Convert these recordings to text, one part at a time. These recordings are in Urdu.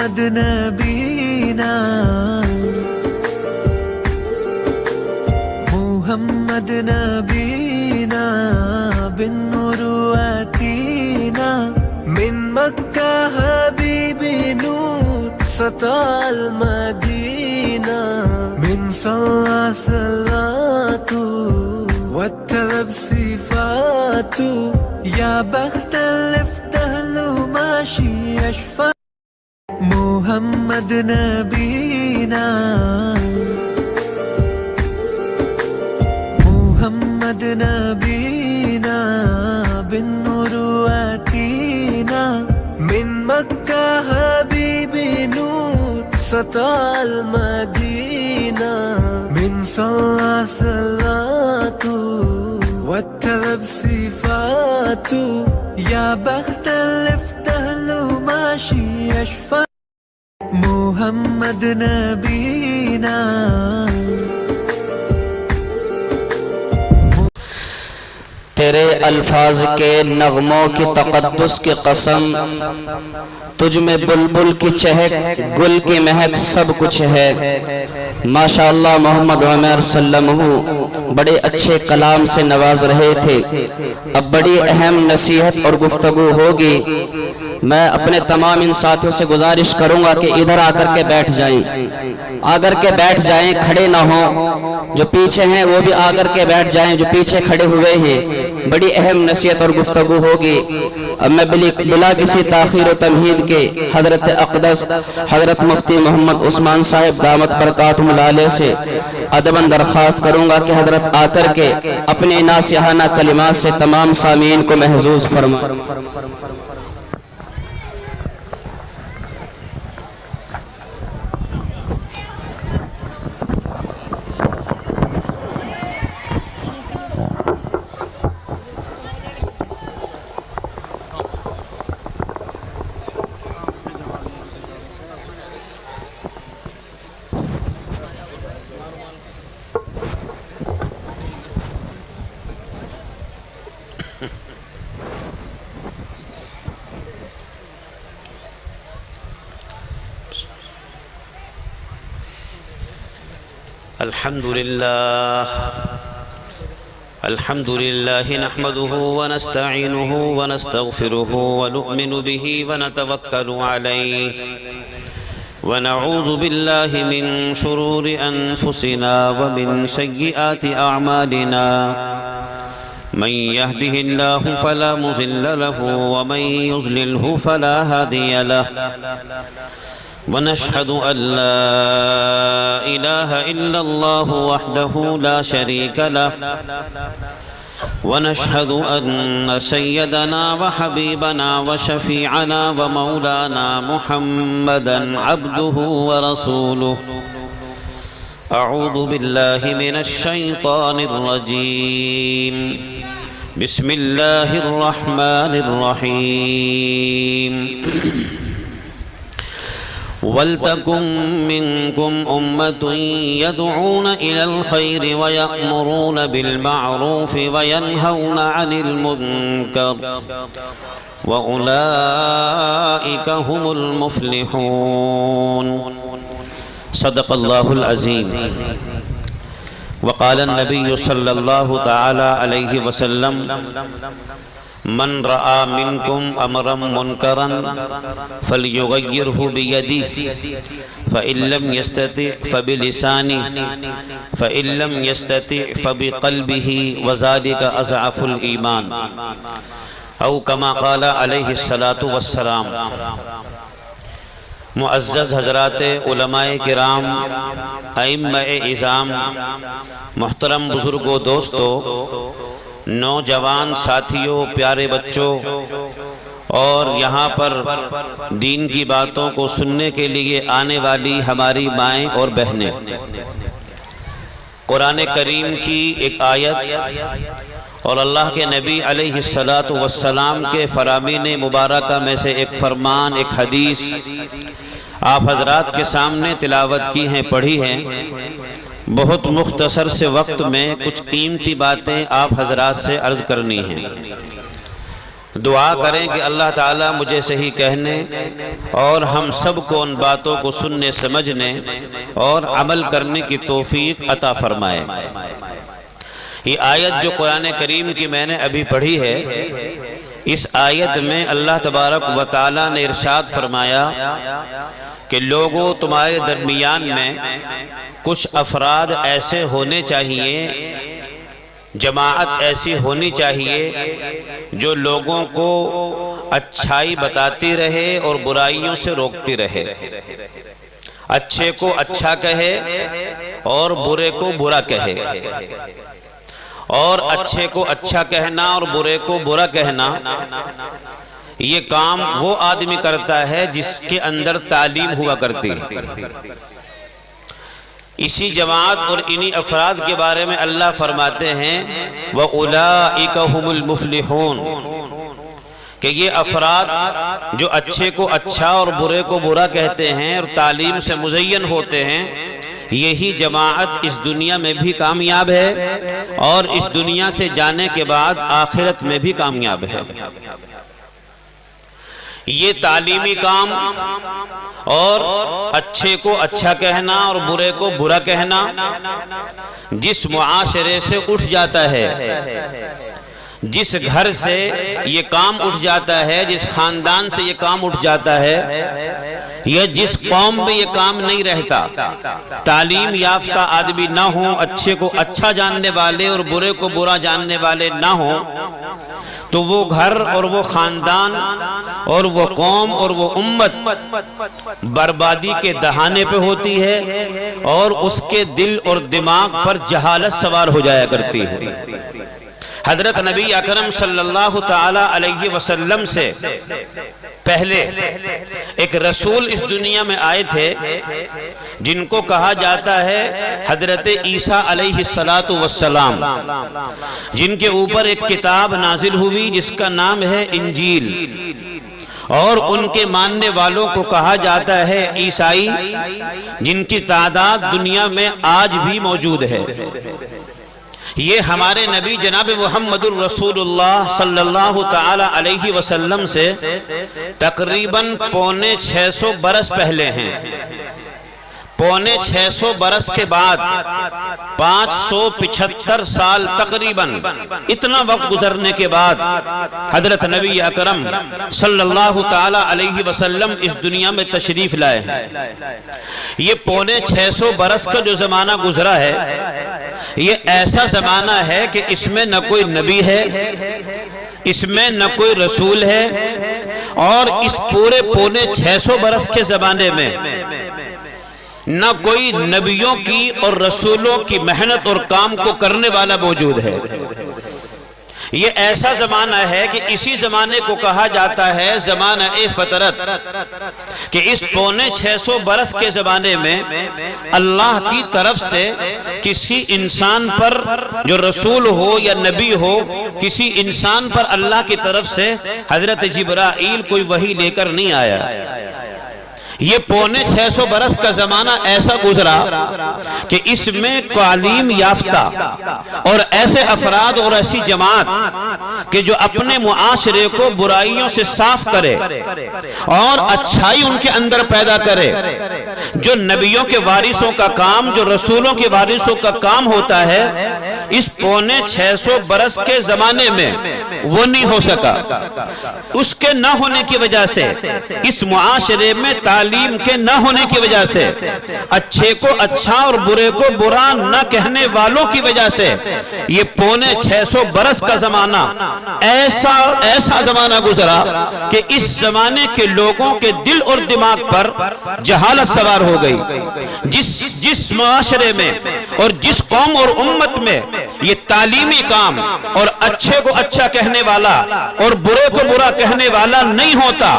محمد نبینا محمد نبینا بالنور آتینا من مکہ حبیبی نور سطع المدینہ من صلى صلاته والتلب صفاته يا بخت اللي افتح له ماشي يشفع محمد نبينا محمد نبينا بالنور آتينا من مكة حبيبي نور سطع المدينة من صلى صلاته والتلب صفاته يا بخت اللي افتح له ماشي يشفع محمد نبينا تیرے الفاظ کے نغموں کی تقدس کی قسم، تجھ میں بلبل کی چہک گل کی مہک سب کچھ ہے۔ ماشاءاللہ محمد عمر صلی اللہ علیہ وسلم بڑے اچھے کلام سے نواز رہے تھے۔ اب بڑی اہم نصیحت اور گفتگو ہوگی۔ میں اپنے تمام ان ساتھیوں سے گزارش کروں گا کہ ادھر آ کر کے بیٹھ جائیں، آ کر کے بیٹھ جائیں، کھڑے نہ ہوں۔ جو پیچھے ہیں وہ بھی آ کر کے بیٹھ جائیں، جو پیچھے کھڑے ہوئے ہیں۔ بڑی اہم نصیحت اور گفتگو ہوگی۔ اب میں بلا کسی تاخیر و تمہید کے حضرت اقدس حضرت مفتی محمد عثمان صاحب دامت برکاتہم العالیہ سے ادباً درخواست کروں گا کہ حضرت آ کر کے اپنے ناصحانہ کلمات سے تمام سامعین کو محظوظ فرمائیں۔ الحمد لله نحمده ونستعينه ونستغفره ونؤمن به ونتوكل عليه ونعوذ بالله من شرور أنفسنا ومن سيئات أعمالنا من يهده الله فلا مضل له ومن يضلله فلا هادي له ونشهد أن لا إله إلا الله وحده لا شريك له ونشهد أن سيدنا وحبيبنا وشفيعنا ومولانا محمدا عبده ورسوله أعوذ بالله من الشيطان الرجيم بسم الله الرحمن الرحيم وَلْتَكُنْ مِنْكُمْ أُمَّةٌ يَدْعُونَ إِلَى الْخَيْرِ وَيَأْمُرُونَ بِالْمَعْرُوفِ وَيَنْهَوْنَ عَنِ الْمُنْكَرِ وَأُولَئِكَ هُمُ الْمُفْلِحُونَ صدق اللہ العظیم۔ وقال النبی صلی اللہ تعالی علیہ وسلم من رأى منكم أمرا منكرا فليغيره بيده فإن لم يستطع فبلسانه فإن لم يستطع فبقلبه وذلك أضعف الإيمان أو كما قال عليه الصلاة والسلام۔ معزز حضرات علماء کرام، ائمہ اعظام، محترم بزرگوں، دوستوں، نوجوان ساتھیوں، پیارے بچوں اور یہاں پر دین کی باتوں کو سننے کے لیے آنے والی ہماری مائیں اور بہنیں، قرآن کریم کی ایک آیت اور اللہ کے نبی علیہ السلام کے فرامین مبارکہ میں سے ایک فرمان، ایک حدیث آپ حضرات کے سامنے تلاوت کی ہیں، پڑھی ہیں۔ بہت مختصر سے وقت میں کچھ قیمتی باتیں آپ حضرات سے عرض کرنی ہیں۔ دعا کریں کہ اللہ تعالیٰ مجھے صحیح کہنے اور ہم سب کو ان باتوں کو سننے سمجھنے اور عمل کرنے کی توفیق عطا فرمائے۔ یہ آیت جو قرآن کریم کی میں نے ابھی پڑھی ہے، اس آیت میں اللہ تبارک و تعالیٰ نے ارشاد فرمایا کہ لوگوں تمہارے درمیان میں کچھ افراد ایسے ہونے چاہیے، جماعت ایسی ہونی چاہیے جو لوگوں کو اچھائی بتاتی رہے اور برائیوں سے روکتی رہے، اچھے کو اچھا کہے اور برے کو برا کہے، اور اچھے کو اچھا کہنا اور برے کو برا کہنا یہ کام وہ آدمی کرتا ہے جس کے اندر تعلیم ہوا کرتی ہے۔ اسی جماعت اور انہی افراد کے بارے میں اللہ فرماتے ہیں وَأُولَئِكَ هُمُ الْمُفْلِحُونَ کہ یہ افراد جو اچھے کو اچھا اور برے کو برا کہتے ہیں اور تعلیم سے مزین ہوتے ہیں، یہی جماعت اس دنیا میں بھی کامیاب ہے اور اس دنیا سے جانے کے بعد آخرت میں بھی کامیاب ہے۔ یہ تعلیمی کام اور اچھے کو اچھا کہنا اور برے کو برا کہنا جس معاشرے سے اٹھ جاتا ہے، جس گھر سے یہ کام اٹھ جاتا ہے، جس خاندان سے یہ کام اٹھ جاتا ہے، یا جس قوم میں یہ کام نہیں رہتا، تعلیم یافتہ آدمی نہ ہوں، اچھے کو اچھا جاننے والے اور برے کو برا جاننے والے نہ ہوں، تو وہ گھر اور وہ خاندان اور وہ قوم اور وہ امت بربادی کے دہانے پہ ہوتی ہے اور اس کے دل اور دماغ پر جہالت سوار ہو جایا کرتی ہے۔ حضرت نبی اکرم صلی اللہ تعالی علیہ وسلم سے پہلے ایک رسول اس دنیا میں آئے تھے جن کو کہا جاتا ہے حضرت عیسیٰ علیہ السلام، جن کے اوپر ایک کتاب نازل ہوئی جس کا نام ہے انجیل، اور ان کے ماننے والوں کو کہا جاتا ہے عیسائی، جن کی تعداد دنیا میں آج بھی موجود ہے۔ یہ ہمارے نبی جناب محمد الرسول اللہ صلی اللہ تعالی علیہ وسلم سے تقریباً 650 برس پہلے ہیں۔ 650 برس کے بعد 575 سال تقریباً اتنا وقت گزرنے کے بعد حضرت نبی اکرم صلی اللہ تعالی علیہ وسلم اس دنیا میں تشریف لائے ہیں۔ یہ 650 برس کا جو زمانہ گزرا ہے، یہ ایسا زمانہ ہے کہ اس میں نہ کوئی نبی ہے، اس میں نہ کوئی رسول ہے، اور اس پورے 650 برس کے زمانے میں نہ کوئی نبیوں کی اور رسولوں کی محنت اور کام کو کرنے والا موجود ہے۔ یہ ایسا زمانہ ہے کہ اسی زمانے کو کہا جاتا ہے زمانہ فطرت، کہ اس 650 برس کے زمانے میں اللہ کی طرف سے کسی انسان پر جو رسول ہو یا نبی ہو، کسی انسان پر اللہ کی طرف سے حضرت جبرائیل کوئی وحی لے کر نہیں آیا۔ یہ 650 برس کا زمانہ ایسا گزرا کہ اس میں تعلیم یافتہ اور ایسے افراد اور ایسی جماعت کہ جو اپنے معاشرے کو برائیوں سے صاف کرے اور اچھائی ان کے اندر پیدا کرے، جو نبیوں کے وارثوں کا کام، جو رسولوں کے وارثوں کا کام ہوتا ہے، اس 650 برس کے زمانے میں وہ نہیں ہو سکا۔ اس کے نہ ہونے کی وجہ سے، اس معاشرے میں تعلیم کے نہ ہونے کی وجہ سے، اچھے کو اچھا اور برے کو برا نہ کہنے والوں کی وجہ سے، یہ 650 برس کا زمانہ ایسا زمانہ گزرا کہ اس زمانے کے لوگوں کے دل اور دماغ پر جہالت سوار ہو گئی۔ جس معاشرے میں اور جس قوم اور امت میں یہ تعلیمی کام اور اچھے کو اچھا کہنے والا اور برے کو برا کہنے والا نہیں ہوتا،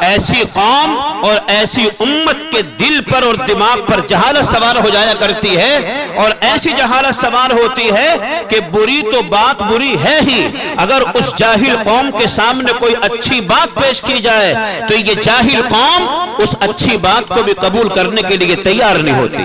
ایسی قوم اور ایسی امت کے دل پر اور دماغ پر جہالت سوار ہو جایا کرتی ہے، اور ایسی جہالت سوار ہوتی ہے کہ بری تو بات بری ہے ہی، اگر اس جاہل قوم کے سامنے کوئی اچھی بات پیش کی جائے تو یہ جاہل قوم اس اچھی بات کو بھی قبول کرنے کے لیے تیار نہیں ہوتی۔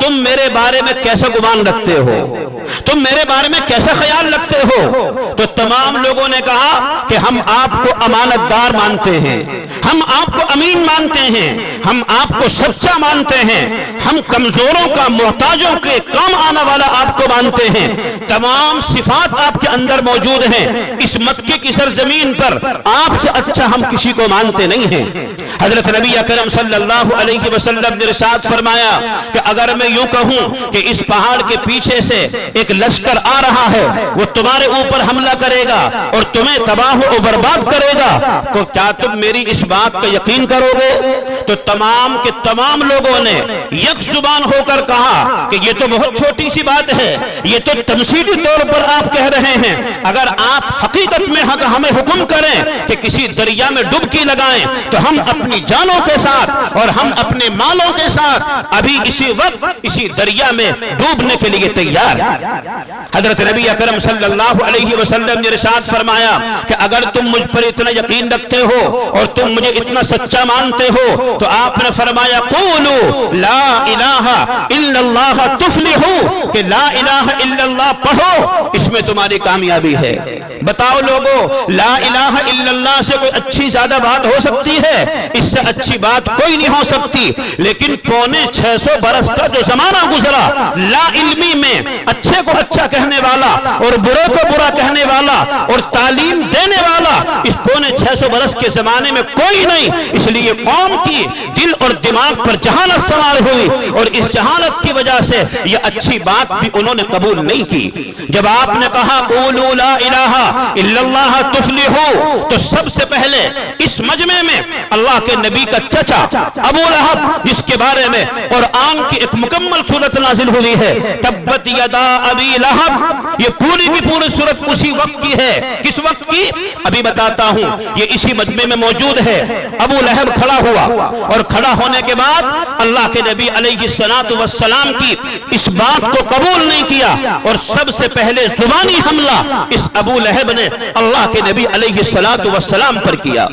تم میرے بارے میں کیسا گمان رکھتے ہو، تم میرے بارے میں کیسا خیال رکھتے ہو؟ تو تمام لوگوں نے کہا کہ ہم آپ کو امانت دار مانتے ہیں، ہم آپ کو امین مانتے ہیں، ہم آپ کو سچا مانتے ہیں، ہم کمزوروں کا، محتاجوں کے کام آنے والا آپ کو مانتے ہیں، تمام صفات آپ کے اندر موجود ہیں، اس مکے کی سرزمین پر آپ سے اچھا ہم کسی کو مانتے نہیں ہیں۔ حضرت نبی اکرم صلی اللہ علیہ وسلم نے ارشاد فرمایا کہ اگر میں یوں کہوں کہ اس پہاڑ کے پیچھے سے ایک لشکر آ رہا ہے، وہ تمہارے اوپر حملہ کرے گا اور تمہیں تباہ و برباد کرے گا، تو کیا تم میری اس بات کا یقین کرو گے؟ تو تمام کے تمام لوگوں نے یک زبان ہو کر کہا کہ یہ تو بہت چھوٹی سی بات ہے، یہ تو تمثیلی طور پر آپ کہہ رہے ہیں، اگر آپ حقیقت میں ہمیں حکم کریں کہ کسی دریا میں ڈبکی لگائیں تو ہم اپنی جانوں کے ساتھ اور ہم اپنے مالوں کے ساتھ ابھی اسی وقت اسی دریا میں ڈوبنے کے لیے تیار ہیں۔ حضرت نبی اکرم صلی اللہ علیہ وسلم نے ارشاد فرمایا کہ اگر تم مجھ پر اتنا یقین رکھتے ہو اور تم مجھے اتنا سچا مانتے ہو تو آپ نے فرمایا قولوا لا الہ الا اللہ تفلحوا، کہ لا الہ الا اللہ پڑھو، اس میں تمہاری کامیابی ہے۔ بتاؤ لوگو، لا الہ الا اللہ سے کوئی اچھی زیادہ بات ہو سکتی ہے؟ اس سے اچھی بات کوئی نہیں ہو سکتی، لیکن 650 برس کا جو زمانہ گزرا لا علمی میں اچھے کو اچھا کہنے والا اور برے کو برا کہنے والا اور تعلیم دینے والا اس 650 برس کے زمانے میں کوئی نہیں، اس لیے قوم کی دل اور دماغ پر جہالت سوار ہوئی اور اس جہالت کی وجہ سے یہ اچھی بات بھی انہوں نے قبول نہیں کی۔ جب آپ نے کہا قولوا لا الہ الا اللہ تفلحوا، تو سب سے پہلے اس مجمع میں اللہ کے نبی کا چچا ابو لہب، جس کے بارے میں قرآن کی ایک مکمل صورت نازل ہوئی ہے، تبت یدا ابی لہب، یہ پوری کی پوری صورت اسی وقت کی ہے۔ کس وقت کی؟ ابھی بتاتا ہوں، یہ اسی مجمع میں موجود ہے۔ ابو لہب کھڑا ہوا اور کھڑا ہونے کے بعد اللہ کے نبی علیہ السلام کی اس بات کو قبول نہیں کیا اور سب سے پہلے زبانی حملہ اس ابو لہب نے اللہ کے نبی علیہ السلام پر کیا۔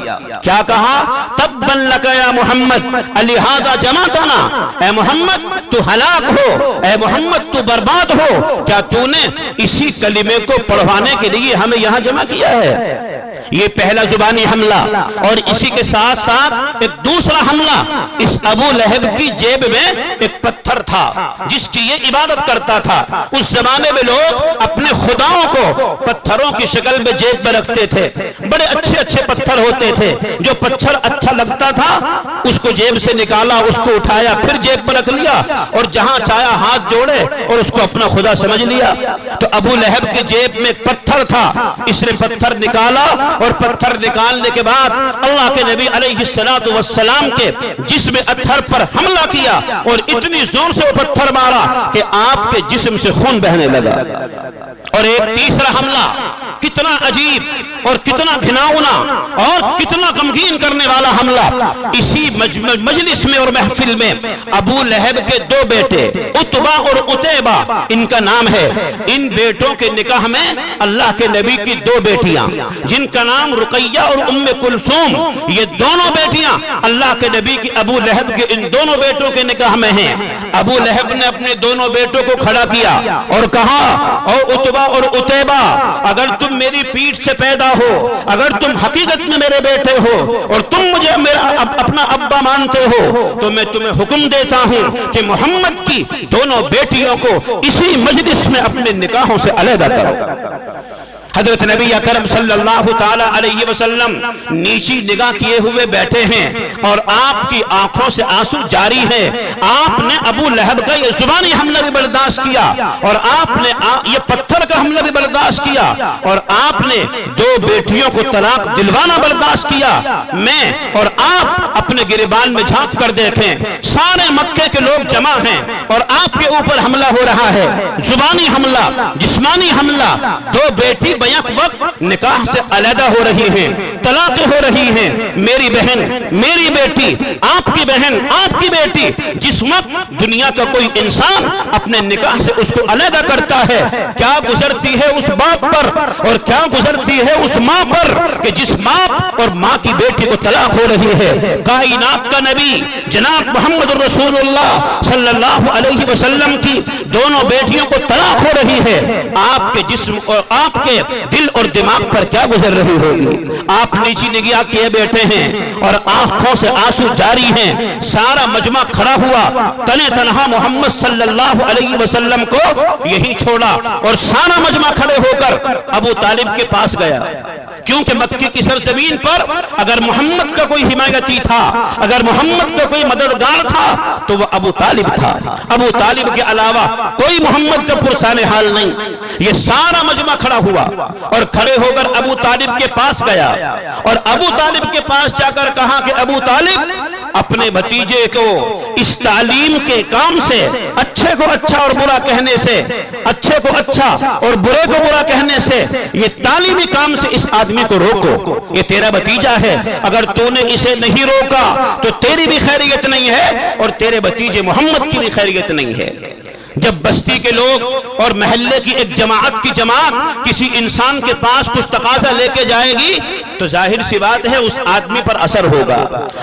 کیا کہا؟ تبا لک یا محمد لہذا جمعتنا، اے محمد تو ہلاک ہو، اے محمد تو برباد ہو، کیا تو نے اسی کلمے کو پڑھوانے کے لیے ہمیں یہاں جمع کیا ہے؟ یہ پہلا زبانی حملہ، اور اسی کے ساتھ ساتھ ایک دوسرا حملہ، اس ابو لہب کی جیب میں ایک پتھر تھا جس کی یہ عبادت کرتا تھا۔ اس زمانے میں لوگ اپنے خداؤں کو پتھروں کی شکل میں جیب میں رکھتے تھے، بڑے اچھے اچھے پتھر ہوتے تھے، جو پتھر اچھا لگتا تھا اس کو جیب سے نکالا، اس کو اٹھایا، پھر جیب میں رکھ لیا اور جہاں چاہا ہاتھ جوڑے اور اس کو اپنا خدا سمجھ لیا۔ تو ابو لہب کی جیب میں ایک پتھر تھا، اس نے پتھر نکالا اور پتھر نکالنے کے بعد اللہ کے نبی علیہ السلام کے جسم اطہر پر حملہ کیا اور اتنی زور سے وہ پتھر مارا کہ آپ کے جسم سے خون بہنے لگا۔ اور ایک تیسرا حملہ، کتنا عجیب اور کتنا گھناؤنا اور کتنا غمگین کرنے والا حملہ، اسی مجلس میں اور محفل میں ابو لہب کے دو بیٹے عتبہ اور عتیبہ ان کا نام ہے، ان بیٹوں کے نکاح میں اللہ کے نبی کی دو بیٹیاں جن کا نام رقیہ اور ام کلثوم، یہ دونوں بیٹیاں اللہ کے نبی کی ابو لہب کے ان دونوں بیٹوں کے نکاح میں ہیں۔ ابو لہب نے اپنے دونوں بیٹوں کو کھڑا کیا اور کہا او عتبہ اور عتیبہ، اگر تم میری پیٹھ سے پیدا ہو، اگر تم حقیقت میں میرے بیٹے ہو اور تم مجھے اپنا ابا مانتے ہو تو میں تمہیں حکم دیتا ہوں کہ محمد کی دونوں بیٹیوں کو اسی مجلس میں اپنے نکاحوں سے علیحدہ کرو۔ حضرت نبی اکرم صلی اللہ تعالی علیہ وسلم نیچی نگاہ کیے ہوئے بیٹھے ہیں اور آپ کی آنکھوں سے آنسو جاری ہے۔ آپ نے ابو لہب کا یہ زبانی حملہ بھی برداشت کیا اور آپ نے یہ پتھر کا حملہ بھی برداشت کیا اور آپ نے دو بیٹیوں کو طلاق دلوانا برداشت کیا۔ میں اور آپ اپنے گریبان میں جھانک کر دیکھیں، سارے مکے کے لوگ جمع ہیں اور آپ کے اوپر حملہ ہو رہا ہے، زبانی حملہ، جسمانی حملہ، دو بیٹی بیک وقت نکاح سے علیحدہ ہو رہی ہیں، طلاقیں ہو رہی ہیں۔ میری بہن، میری بیٹی، آپ کی بہن، آپ کی بیٹی، جس وقت دنیا کا کوئی انسان اپنے نکاح سے اس کو علیحدہ کرتا ہے، کیا گزرتی ہے اس باپ پر اور کیا گزرتی ہے اس ماں پر کہ جس ماں اور ماں کی بیٹی کو طلاق ہو رہی ہے. کائنات کا نبی جناب محمد رسول اللہ صلی اللہ علیہ وسلم کی دونوں بیٹیوں کو طلاق ہو رہی ہے. آپ کے جسم اور آپ کے دل اور دماغ پر کیا گزر رہی ہوگی؟ آپ نیچی نگاہ کیے بیٹھے ہیں اور آنکھوں سے آنسو جاری ہیں. سارا مجمع کھڑا ہوا, تنے تنہا محمد صلی اللہ علیہ وسلم کو یہی چھوڑا اور سارا مجمع کھڑے ہو کر ابو طالب کے پاس گیا. کیونکہ مکے کی سرزمین پر اگر محمد کا کوئی حمایتی تھا, اگر محمد کا کوئی مددگار تھا تو وہ ابو طالب تھا. ابو طالب کے علاوہ کوئی محمد کا پرسان حال نہیں. یہ سارا مجمع کھڑا ہوا اور کھڑے ہو کر ابو طالب کے پاس گیا اور ابو طالب کے پاس جا کر کہا کہ ابو طالب, اپنے بھتیجے کو اس تعلیم کے کام سے, اچھے کو اچھا اور برا کہنے سے, اچھے کو اچھا اور برے کو برا کہنے سے, یہ تعلیمی کام سے اس آدمی کو روکو. یہ تیرا بھتیجا ہے, اگر تو نے اسے نہیں روکا تو تیری بھی خیریت نہیں ہے اور تیرے بھتیجے محمد کی بھی خیریت نہیں ہے. جب بستی کے لوگ اور محلے کی ایک جماعت کی جماعت کسی انسان کے پاس کچھ تقاضا لے کے جائے گی تو ظاہر سی بات ہے اس آدمی پر اثر ہوگا.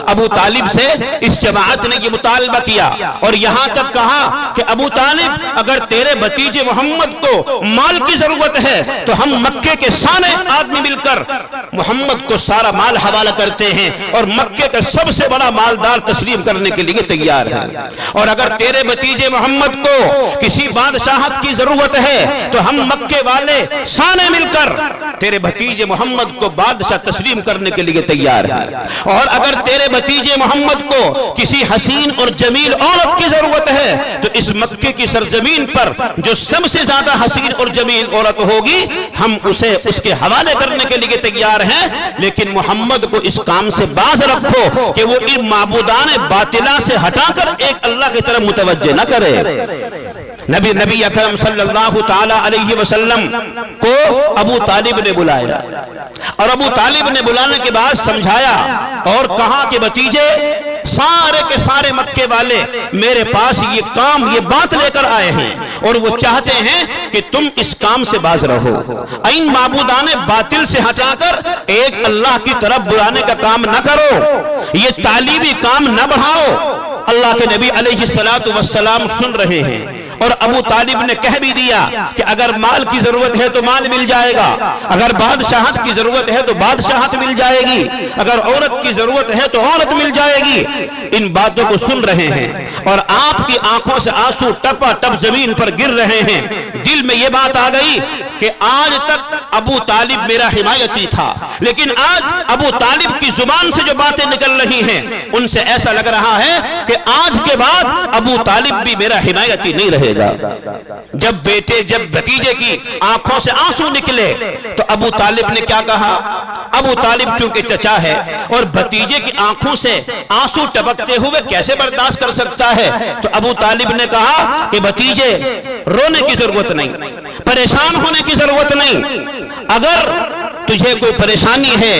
ابو طالب سے اس جماعت نے یہ مطالبہ کیا اور یہاں تک کہا کہ ابو طالب, اگر تیرے بھتیجے محمد کو مال کی ضرورت ہے تو ہم مکے کے سارے آدمی مل کر محمد کو سارا مال حوالہ کرتے ہیں اور مکے کا سب سے بڑا مالدار تسلیم کرنے کے لیے تیار ہے. اور اگر تیرے بھتیجے محمد کو کسی بادشاہت کی ضرورت ہے تو ہم مکے والے سارے مل کر تیرے بھتیجے محمد کو بادشاہ تسلیم کرنے کے لیے تیار ہے. اور اگر تیرے بھتیجے محمد کو کسی حسین اور جمیل عورت کی ضرورت ہے تو اس مکے کی سرزمین پر جو سب سے زیادہ حسین اور جمیل عورت ہوگی ہم اسے اس کے حوالے کرنے کے لیے تیار ہیں, لیکن محمد کو اس کام سے باز رکھو کہ وہ ان معبودان باطلہ سے ہٹا کر ایک اللہ کی طرف متوجہ نہ کرے. نبی اکرم صلی اللہ تعالی علیہ وسلم کو ابو طالب نے بلایا اور ابو طالب نے بلانے کے بعد سمجھایا اور کہا کہ بھتیجے, سارے کے سارے مکے والے میرے پاس یہ کام, یہ بات لے کر آئے ہیں اور وہ چاہتے ہیں کہ تم اس کام سے باز رہو. ان معبودان باطل سے ہٹا کر ایک اللہ کی طرف بلانے کا کام نہ کرو, یہ تعلیمی کام نہ بڑھاؤ. اللہ کے نبی علیہ السلام سن رہے ہیں اور ابو طالب نے کہہ بھی دیا کہ اگر مال کی ضرورت ہے تو مال مل جائے گا, اگر بادشاہت کی ضرورت ہے تو بادشاہت مل جائے گی, اگر عورت کی ضرورت ہے تو عورت مل جائے گی. ان باتوں کو سن رہے ہیں اور آپ کی آنکھوں سے آنسو ٹپا ٹپ زمین پر گر رہے ہیں. دل میں یہ بات آ گئی کہ آج تک ابو طالب میرا حمایتی تھا, لیکن آج ابو طالب کی زبان سے جو باتیں نکل رہی ہیں ان سے ایسا لگ رہا ہے کہ آج کے بعد ابو طالب بھی میرا حمایتی نہیں رہے گا. جب بھتیجے کی آنکھوں سے آنسو نکلے تو ابو طالب نے کیا کہا؟ ابو طالب چونکہ چچا ہے اور بھتیجے کی آنکھوں سے آنسو ٹپکتے ہوئے کیسے برداشت کر سکتا ہے, تو ابو طالب نے کہا کہ بھتیجے, رونے کی ضرورت نہیں, پریشان ہونے کی ضرورت نہیں. اگر تجھے کوئی پریشانی ہے,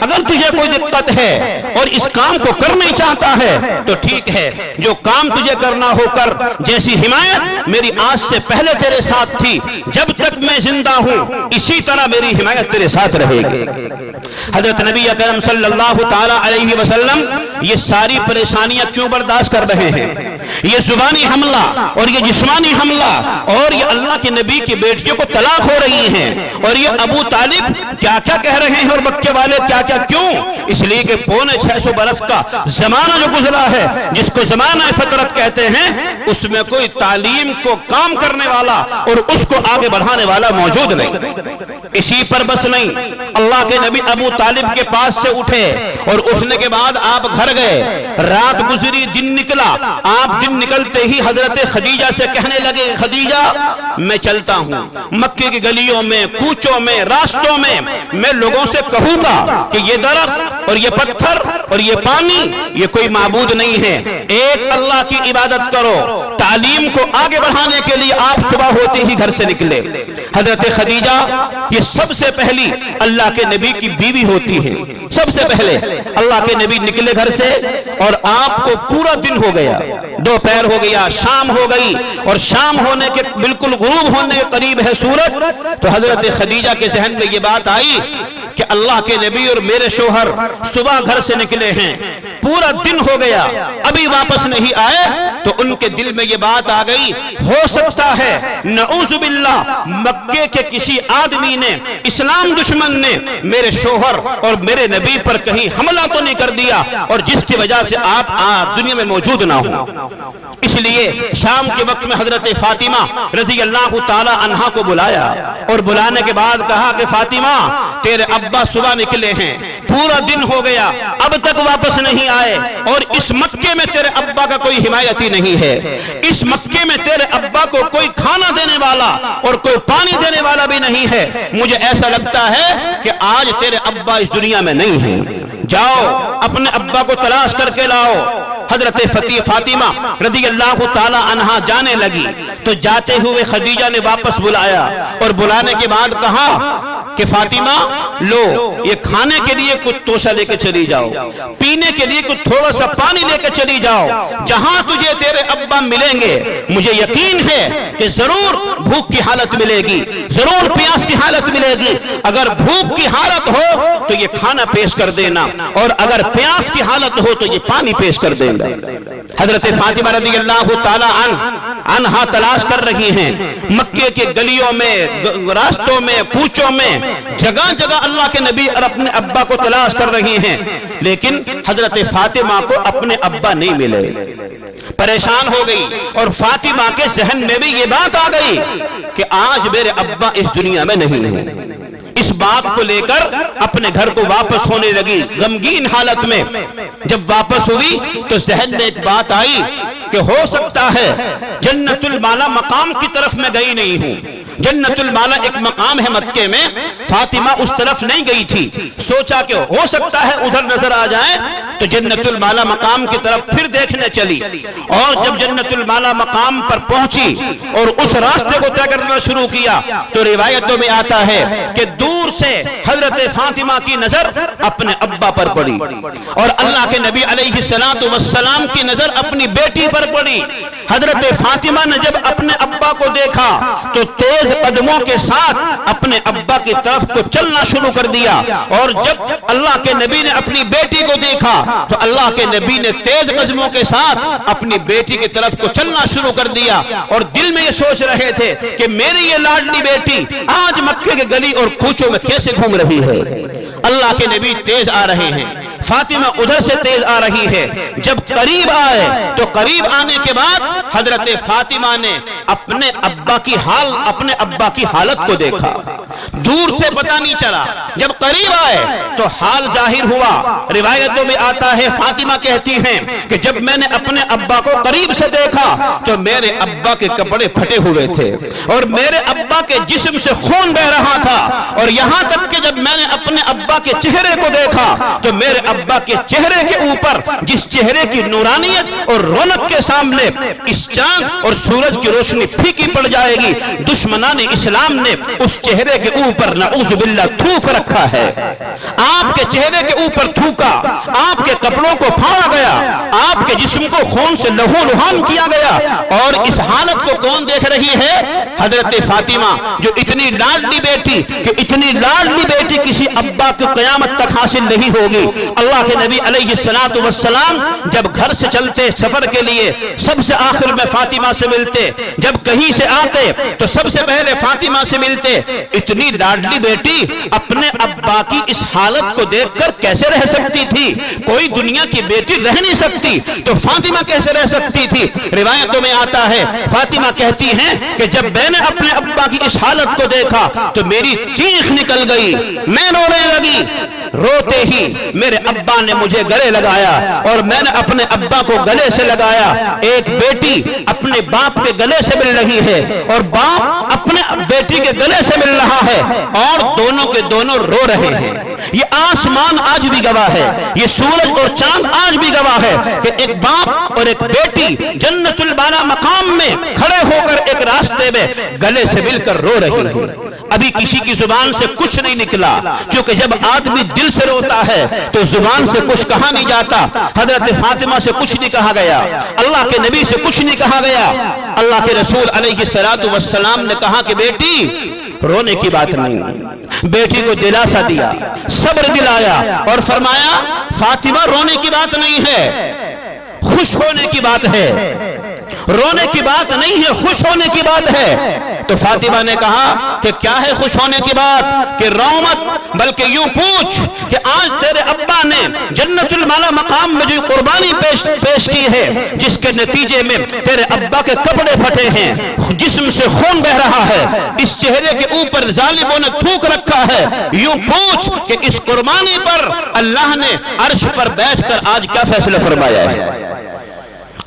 اگر تجھے کوئی دقت ہے اور اس کام کو کرنا ہی چاہتا ہے تو ٹھیک ہے, جو کام تجھے کرنا ہو کر. جیسی حمایت میری آج سے پہلے تیرے ساتھ تھی, جب تک میں زندہ ہوں اسی طرح میری حمایت تیرے ساتھ رہے گی. حضرت نبی اکرم صلی اللہ تعالی علیہ وسلم یہ ساری پریشانیاں کیوں برداشت کر رہے ہیں؟ یہ زبانی حملہ اور یہ جسمانی حملہ اور یہ اللہ کے نبی کی بیٹیوں کو طلاق ہو رہی ہیں اور یہ ابو طالب کیا کیا کہہ رہے ہیں اور مکے والے کیا کیا. کیوں؟ اس لیے کہ 650 برس کا زمانہ جو گزرا ہے, جس کو زمانہ فطرت کہتے ہیں, اس میں کوئی تعلیم کو کام کرنے والا اور اس کو آگے بڑھانے والا موجود نہیں. اسی پر بس نہیں, اللہ کے نبی ابو طالب کے پاس سے اٹھے اور اٹھنے کے بعد آپ گھر گئے. رات گزری, دن نکلا. آپ دن نکلتے ہی حضرت خدیجہ سے کہنے لگے, خدیجہ میں چلتا ہوں مکے کی گلیوں میں, کوچوں میں, راستوں میں لوگوں سے کہوں گا کہ یہ درخت اور یہ پتھر اور یہ پانی یہ کوئی معبود نہیں ہے, ایک اللہ کی عبادت کرو. تعلیم کو آگے بڑھانے کے لیے آپ صبح ہوتے ہی گھر سے نکلے. حضرت خدیجہ یہ سب سے پہلی اللہ کے نبی کی بیوی ہوتی ہے. سب سے پہلے اللہ کے نبی نکلے گھر سے اور آپ کو پورا دن ہو گیا, دوپہر ہو گیا, شام ہو گئی اور شام ہونے کے بالکل غروب ہونے کے قریب ہے سورج. تو حضرت خدیجہ کے ذہن میں یہ بات آئی کہ اللہ کے نبی اور میرے شوہر صبح گھر سے نکلے ہیں، پورا دن ہو گیا ابھی واپس نہیں آئے، تو ان کے دل میں یہ بات آ گئی، ہو سکتا ہے نعوذ باللہ مکے کے کسی آدمی نے، اسلام دشمن نے میرے شوہر اور میرے نبی پر کہیں حملہ تو نہیں کر دیا، اور جس کی وجہ سے آپ دنیا میں موجود نہ ہوں۔ اس لیے شام کے وقت میں حضرت فاطمہ رضی اللہ تعالی عنہا کو بلایا، اور بلانے کے بعد کہا کہ فاطمہ تیرے ابا صبح نکلے ہیں، پورا دن ہو گیا اب تک واپس نہیں آئے، اور اس مکے میں تیرے ابا کا کوئی حمایتی نہیں ہے، اس مکے میں تیرے ابا کو کوئی کھانا دینے والا اور کوئی پانی دینے والا بھی نہیں ہے، مجھے ایسا لگتا ہے کہ آج تیرے ابا اس دنیا میں نہیں ہیں، جاؤ اپنے ابا کو تلاش کر کے لاؤ۔ حضرت فاطمہ رضی اللہ تعالی عنہا جانے لگی، تو جاتے ہوئے خدیجہ نے واپس بلایا، اور بلانے کے بعد کہا کہ فاطمہ لو یہ کھانے کے لیے کچھ توشہ لے کے چلی جاؤ، پینے کے لیے کچھ تھوڑا سا پانی لے کے چلی جاؤ، جہاں تجھے تیرے ابا ملیں گے مجھے یقین ہے کہ ضرور بھوک کی حالت ملے گی، ضرور پیاس کی حالت ملے گی، اگر بھوک کی حالت ہو تو یہ کھانا پیش کر دینا، اور اگر پیاس کی حالت ہو تو یہ پانی پیش کر دینا۔ حضرت فاطمہ رضی اللہ تعالی عنہا تلاش کر رہی ہیں، مکے کے گلیوں میں، راستوں میں، کوچوں میں، جگہ جگہ اللہ کے نبی اور اپنے ابا کو تلاش کر رہی ہیں، لیکن حضرت فاطمہ کو اپنے ابا نہیں ملے، پریشان ہو گئی، اور فاطمہ کے ذہن میں بھی یہ بات آ گئی کہ آج میرے ابا اس دنیا میں نہیں ہیں۔ اس بات کو لے کر اپنے گھر کو واپس ہونے لگی غمگین حالت میں۔ جب واپس ہوئی تو ذہن میں ایک بات آئی کہ ہو سکتا ہے جنت المالا مقام کی طرف میں گئی نہیں ہوں، جنت المالا ایک مقام ہے مکے میں، فاطمہ اس طرف نہیں گئی تھی، سوچا کہ ہو سکتا ہے ادھر نظر آ جائے، تو جنت المالا مقام کی طرف پھر دیکھنے چلی، اور جب جنت المالا مقام پر پہنچی اور اس راستے کو طے کرنا شروع کیا، تو روایتوں میں آتا ہے کہ دور سے حضرت فاطمہ کی نظر اپنے ابا پر پڑی، اور اللہ کے نبی علیہ السلام کی نظر اپنی بیٹی پر پڑی۔ حضرت فاطمہ نے جب اپنے ابا کو دیکھا تو تیز قدموں کے ساتھ اپنے ابا کی طرف کو چلنا شروع کر دیا، اور جب اللہ کے نبی نے اپنی بیٹی کو دیکھا تو اللہ کے نبی نے تیز قدموں کے ساتھ اپنی بیٹی کی طرف کو چلنا شروع کر دیا، اور دل میں یہ سوچ رہے تھے کہ میری یہ لاڈلی بیٹی آج مکے کے گلی اور کوچوں میں کیسے گھوم رہی ہے۔ اللہ کے نبی تیز آ رہے ہیں، فاطمہ ادھر سے تیز آ رہی ہے، جب قریب آئے تو قریب آنے کے بعد حضرت فاطمہ نے اپنے ابا کی حالت کو دیکھا، دور سے پتہ نہیں چلا، جب قریب آئے تو حال ظاہر ہوا۔ روایتوں میں آتا ہے فاطمہ کہتی ہیں کہ جب میں نے اپنے ابا کو قریب سے دیکھا تو میرے ابا کے کپڑے پھٹے ہوئے تھے، اور میرے ابا کے جسم سے خون بہ رہا تھا، اور یہاں تک کہ جب میں نے اپنے ابا کے چہرے کو دیکھا تو میرے ابا کے چہرے کے اوپر جس چہرے کی نورانیت اور رونق کے سامنے اس چاند اور سورج کی روشنی پھیکی پڑ جائے گی، دشمنان اسلام نے اس چہرے کے اوپر نعوذ باللہ تھوک رکھا ہے۔ آپ کے چہرے کے اوپر تھوکا، آپ کے کپڑوں کو پھاڑا گیا، آپ کے جسم کو خون سے لہو لہان کیا گیا، اور اس حالت کو کون دیکھ رہی ہے؟ حضرت فاطمہ، جو اتنی لاڈلی بیٹی کہ اتنی لاڈلی بیٹی کسی ابا کو قیامت تک حاصل نہیں ہوگی۔ اللہ کے نبی علیہ السلام جب گھر سے چلتے سفر کے لیے سب سے آخر میں فاطمہ سے ملتے، جب کہیں سے آتے تو سب سے پہلے فاطمہ سے ملتے۔ اتنی لاڈلی بیٹی اپنے ابا کی اس حالت کو دیکھ کر کیسے رہ سکتی تھی؟ کوئی دنیا کی بیٹی رہ نہیں سکتی، تو فاطمہ کیسے رہ سکتی تھی؟ روایتوں میں آتا ہے فاطمہ کہتی ہیں کہ جب میں نے اپنے ابا کی اس حالت کو دیکھا تو میری چیخ نکل گئی، میں رونے لگی، روتے ہی میرے ابا نے مجھے گلے لگایا، اور میں نے اپنے ابا کو گلے سے لگایا۔ ایک بیٹی اپنے باپ کے گلے سے مل رہی ہے، اور باپ اپنے بیٹی کے گلے سے مل رہا ہے، اور دونوں کے دونوں رو رہے ہیں۔ یہ آسمان آج بھی گواہ ہے، یہ سورج اور چاند آج بھی گواہ ہے کہ ایک باپ اور ایک بیٹی جنت المالا مقام میں کھڑے ہو کر ایک راستے میں گلے سے مل کر رو رہی ہیں۔ ابھی کسی کی زبان سے کچھ نہیں نکلا، کیونکہ جب آدمی دل سے روتا ہے تو زبان سے کچھ کہا نہیں جاتا۔ حضرت فاطمہ سے کچھ نہیں کہا گیا، اللہ کے نبی سے کچھ نہیں کہا گیا۔ اللہ کے رسول علیہ السلام نے کہا کہ بیٹی رونے کی بات نہیں۔ بیٹی کو دلاسا دیا، صبر دلایا اور فرمایا فاطمہ رونے کی بات نہیں ہے، خوش ہونے کی بات ہے، رونے کی بات نہیں ہے، خوش ہونے کی بات ہے۔ تو فاطمہ نے کہا کہ کیا ہے خوش ہونے کی بات؟ کہ رو مت، بلکہ یوں پوچھ کہ آج تیرے ابا نے جنت المالا مقام میں جو قربانی پیش کی ہے، جس کے نتیجے میں تیرے ابا کے کپڑے پھٹے ہیں، جسم سے خون بہ رہا ہے، اس چہرے کے اوپر ظالموں نے تھوک رکھا ہے، یوں پوچھ کہ اس قربانی پر اللہ نے عرش پر بیٹھ کر آج کیا فیصلہ فرمایا ہے؟